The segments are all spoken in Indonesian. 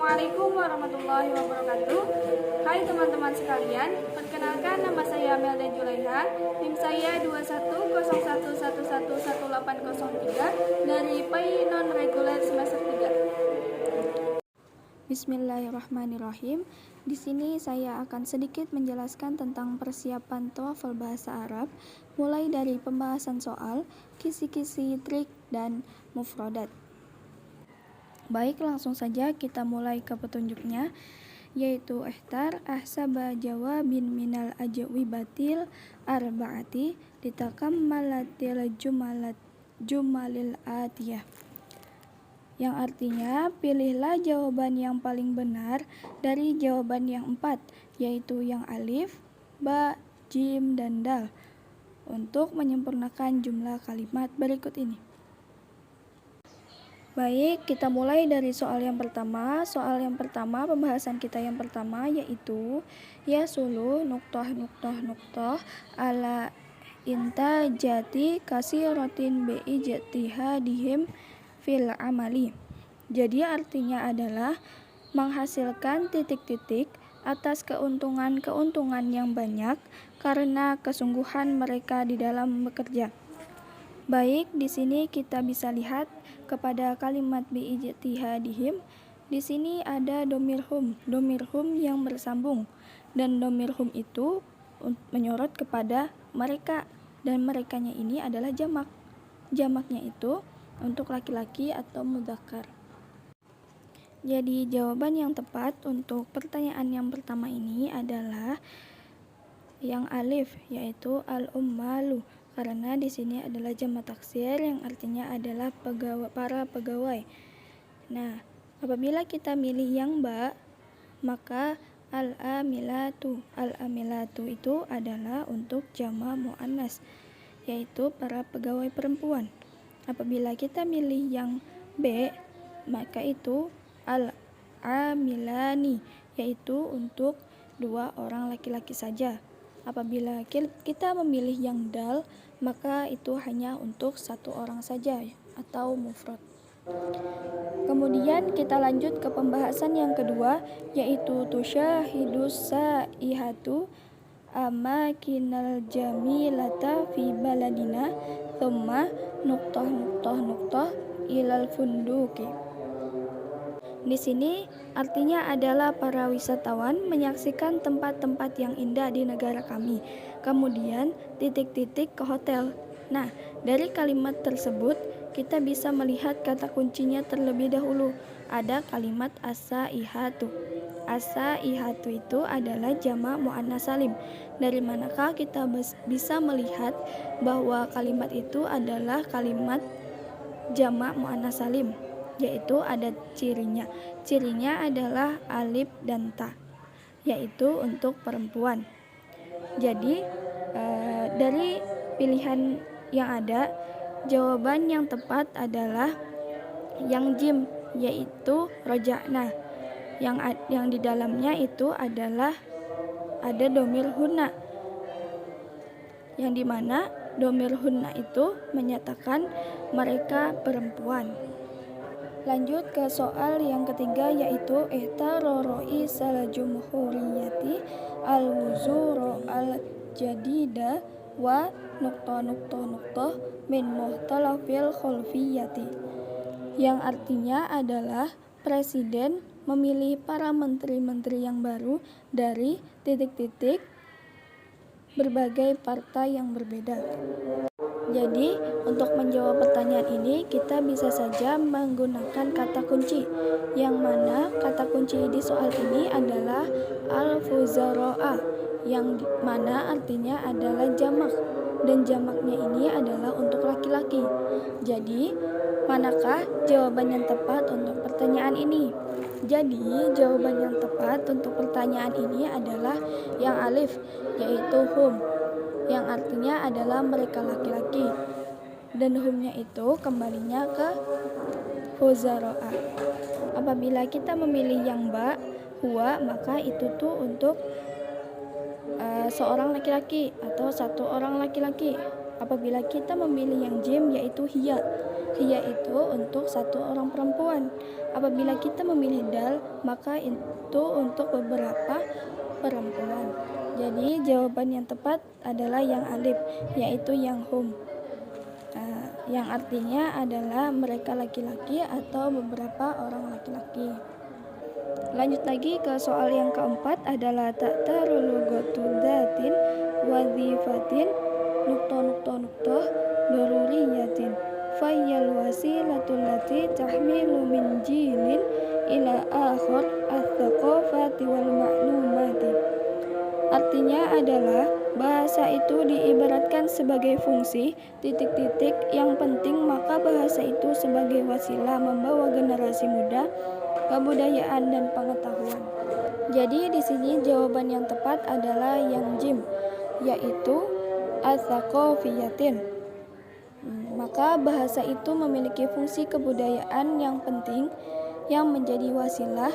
Assalamualaikum warahmatullahi wabarakatuh. Hai teman-teman sekalian, perkenalkan nama saya Melda Julaiha, NIM saya 2101111803 dari PAI non-reguler semester 3. Bismillahirrahmanirrahim. Di sini saya akan sedikit menjelaskan tentang persiapan TOEFL bahasa Arab, mulai dari pembahasan soal, kisi-kisi, trik, dan mufradat. Baik, langsung saja kita mulai ke petunjuknya, yaitu ihtar ahsaba jawabin minal ajwibatil arba'ati ditakammalatil jumalil atiyah, yang artinya pilihlah jawaban yang paling benar dari jawaban yang 4, yaitu yang alif, ba, jim, dan dal, untuk menyempurnakan jumlah kalimat berikut ini. Baik, kita mulai dari soal yang pertama. Soal yang pertama, pembahasan kita yang pertama yaitu yasulu nuktoh ala intajati kasiratin biijtihadihim fil amali. Jadi artinya adalah menghasilkan titik-titik atas keuntungan-keuntungan yang banyak karena kesungguhan mereka di dalam bekerja. Baik, di sini kita bisa lihat kepada kalimat biijtihadihim. Di sini ada domir hum yang bersambung, dan domir hum itu menyorot kepada mereka, dan merekanya ini adalah jamak. Jamaknya itu untuk laki-laki atau mudzakkar. Jadi jawaban yang tepat untuk pertanyaan yang pertama ini adalah yang alif, yaitu al-ummalu, karena di sini adalah jamak taksir yang artinya adalah para pegawai. Nah, apabila kita milih yang ba, maka al-amilatu itu adalah untuk jamak muannas, yaitu para pegawai perempuan. Apabila kita milih yang b, maka itu al-amilani, yaitu untuk dua orang laki-laki saja. Apabila kita memilih yang dal, maka itu hanya untuk satu orang saja atau mufrad. Kemudian kita lanjut ke pembahasan yang kedua, yaitu tusyahidus saihatu amakinal jamilata fi baladina thumma nuqtah ilal funduki. Di sini artinya adalah para wisatawan menyaksikan tempat-tempat yang indah di negara kami, kemudian titik-titik ke hotel. Nah, dari kalimat tersebut kita bisa melihat kata kuncinya terlebih dahulu. Ada kalimat as-saihatu. As-saihatu itu adalah jamak muannas salim. Dari manakah kita bisa melihat bahwa kalimat itu adalah kalimat jamak muannas salim? Yaitu ada cirinya. Cirinya adalah alif dan ta, yaitu untuk perempuan. Jadi dari pilihan yang ada, jawaban yang tepat adalah yang jim, yaitu roja'na, yang di dalamnya itu adalah ada domir hunna, yang dimana domir hunna itu menyatakan mereka perempuan. Lanjut ke soal yang ketiga, yaitu ihtaroroi sal jumhuriyati al-wuzuro al-jadida wa nuktoh min muhtalafil khulfiyati, yang artinya adalah presiden memilih para menteri-menteri yang baru dari titik-titik berbagai partai yang berbeda. Jadi, untuk menjawab pertanyaan ini, kita bisa saja menggunakan kata kunci, yang mana kata kunci di soal ini adalah al-fuzaro'a, yang mana artinya adalah jamak, dan jamaknya ini adalah untuk laki-laki. Jadi, manakah jawaban yang tepat untuk pertanyaan ini? Jadi, jawaban yang tepat untuk pertanyaan ini adalah yang alif, yaitu hum, yang artinya adalah mereka laki-laki, dan humnya itu kembalinya ke huzaro'a. Apabila kita memilih yang ba, huwa, maka itu tuh untuk seorang laki-laki atau satu orang laki-laki. Apabila kita memilih yang jim, yaitu hiya. Hiya itu untuk satu orang perempuan. Apabila kita memilih dal, maka itu untuk beberapa perempuan. Jadi jawaban yang tepat adalah yang alif, yaitu yang hum. Yang artinya adalah mereka laki-laki atau beberapa orang laki-laki. Lanjut lagi ke soal yang keempat adalah ta'taru lugatu dzatin wadhifatin daruriyatin fayyal wasilatul lati tahmilu min jilin ila akhir ats-tsaqafati wal ma'lumati. Artinya adalah bahasa itu diibaratkan sebagai fungsi titik-titik yang penting, maka bahasa itu sebagai wasilah membawa generasi muda kebudayaan dan pengetahuan. Jadi di sini jawaban yang tepat adalah yang jim, yaitu ats-tsaqafiyatin. Maka bahasa itu memiliki fungsi kebudayaan yang penting yang menjadi wasilah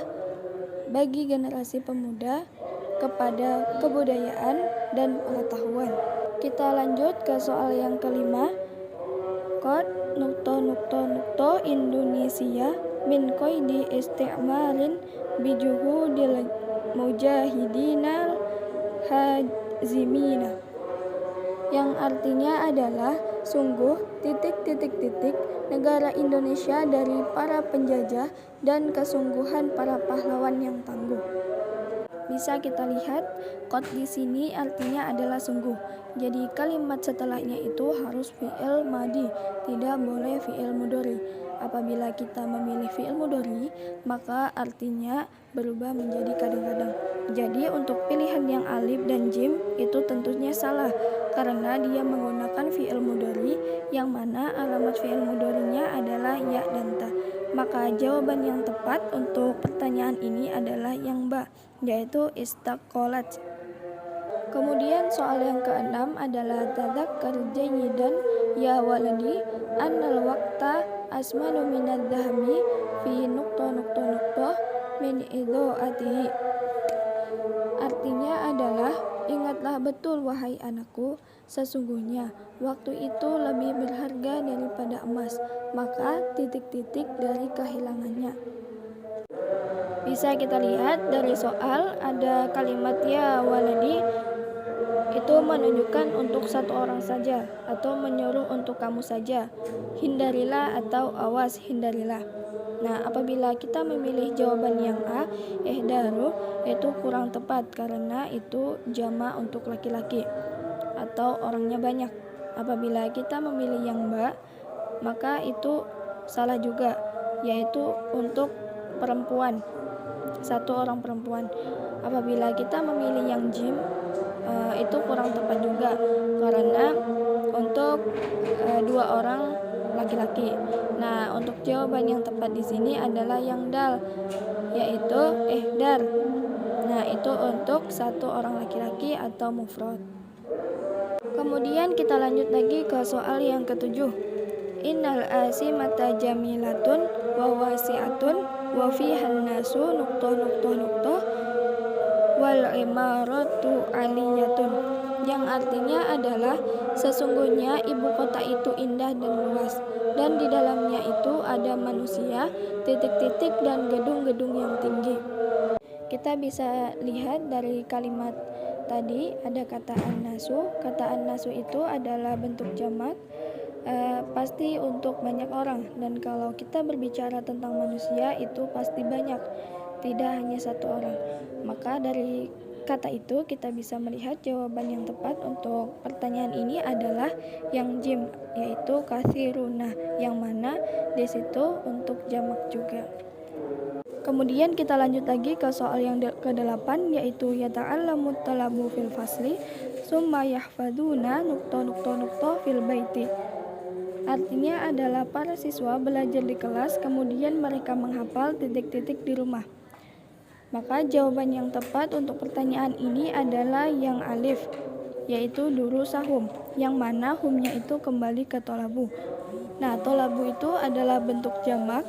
bagi generasi pemuda kepada kebudayaan dan pengetahuan. Kita lanjut ke soal yang kelima. Qad Indonesia min qaidi isti'marin bijuhudil mujahidinal hazimina, yang artinya adalah sungguh negara Indonesia dari para penjajah dan kesungguhan para pahlawan yang tangguh. Bisa kita lihat, qad di sini artinya adalah sungguh. Jadi kalimat setelahnya itu harus fi'il madi, tidak boleh fi'il mudhari. Apabila kita memilih fi'il mudhari, maka artinya berubah menjadi kadang-kadang. Jadi untuk pilihan yang alif dan jim itu tentunya salah, karena dia menggunakan fi'il mudhari yang mana alamat fi'il mudharinya adalah ya dan ta. Maka jawaban yang tepat untuk pertanyaan ini adalah yang ba, yaitu istaqolat. Kemudian soal yang keenam adalah tadzakkar jayyidan ya waladi annal waqta asmanu minadz dhahmi fi min idho'atihi. Artinya adalah, ingatlah betul wahai anakku, sesungguhnya waktu itu lebih berharga daripada emas, maka titik-titik dari kehilangannya. Bisa kita lihat dari soal ada kalimat ya waladi, itu menunjukkan untuk satu orang saja atau menyuruh untuk kamu saja. Hindarilah atau awas hindarilah. Nah, apabila kita memilih jawaban yang A, ihdaru, itu kurang tepat karena itu jamak untuk laki-laki atau orangnya banyak. Apabila kita memilih yang ba, maka itu salah juga, yaitu untuk perempuan, satu orang perempuan. Apabila kita memilih yang jim, itu kurang tepat juga karena untuk dua orang laki-laki. Nah, untuk jawaban yang tepat di sini adalah yang dal, yaitu ihdar. Nah, itu untuk satu orang laki-laki atau mufrad. Kemudian kita lanjut lagi ke soal yang ketujuh. Innal asimata jamilatun wa wasi'atun wa fihan nasu wal imaratu aliyatun, yang artinya adalah sesungguhnya ibu kota itu indah dan luas, dan di dalamnya itu ada manusia, titik-titik dan gedung-gedung yang tinggi. Kita bisa lihat dari kalimat tadi ada kata an-nasu. Kata an-nasu itu adalah bentuk jamak, pasti untuk banyak orang, dan kalau kita berbicara tentang manusia itu pasti banyak, tidak hanya satu orang. Maka dari kata itu kita bisa melihat jawaban yang tepat untuk pertanyaan ini adalah yang jim, yaitu katsiruna, yang mana di situ untuk jamak juga. Kemudian kita lanjut lagi ke soal yang ke-8, yaitu yata'allamu talabu fil fasli summa yahfaduna fil baiti. Artinya adalah para siswa belajar di kelas, kemudian mereka menghafal titik-titik di rumah. Maka jawaban yang tepat untuk pertanyaan ini adalah yang alif, yaitu durusahum, yang mana humnya itu kembali ke tolabu. Nah, tolabu itu adalah bentuk jamak,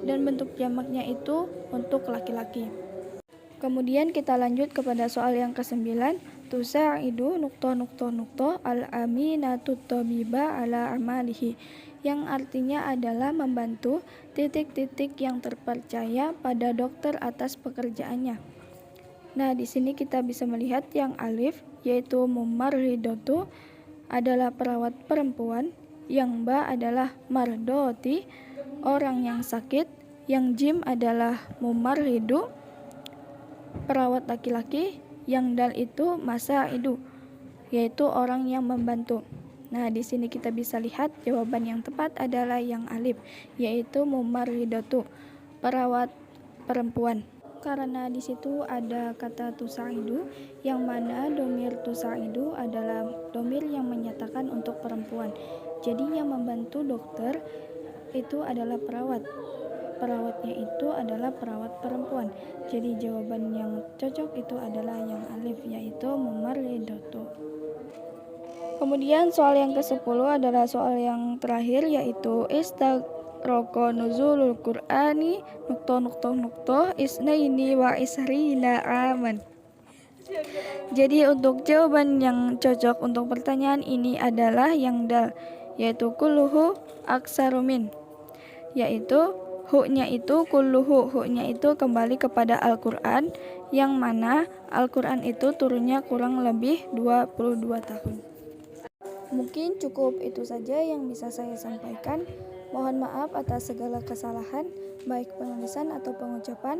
dan bentuk jamaknya itu untuk laki-laki. Kemudian kita lanjut kepada soal yang ke-9. Tusa'idu al-aminatut tabiba ala amalihi, yang artinya adalah membantu titik-titik yang terpercaya pada dokter atas pekerjaannya. Nah, di sini kita bisa melihat yang alif yaitu mumarridatu adalah perawat perempuan, yang ba adalah mardoti orang yang sakit, yang jim adalah mumarridu perawat laki-laki, yang dal itu masaidu yaitu orang yang membantu. Nah, di sini kita bisa lihat jawaban yang tepat adalah yang alif, yaitu mumarridatu, perawat perempuan. Karena di situ ada kata tusaidu, yang mana domir tusaidu adalah domir yang menyatakan untuk perempuan. Jadi yang membantu dokter itu adalah perawat. Perawatnya itu adalah perawat perempuan. Jadi jawaban yang cocok itu adalah yang alif, yaitu mumarridatu. Kemudian soal yang ke-10 adalah soal yang terakhir, yaitu istagroko nuzulul Qur'ani isnaini wa isrina aman. Jadi untuk jawaban yang cocok untuk pertanyaan ini adalah yang dal, yaitu kulluhu aksarumin, yaitu hu-nya itu kulluhu, hu-nya itu kembali kepada Al-Quran, yang mana Al-Quran itu turunnya kurang lebih 22 tahun. Mungkin cukup itu saja yang bisa saya sampaikan. Mohon maaf atas segala kesalahan, baik penulisan atau pengucapan.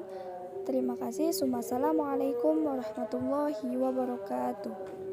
Terima kasih. Wassalamualaikum warahmatullahi wabarakatuh.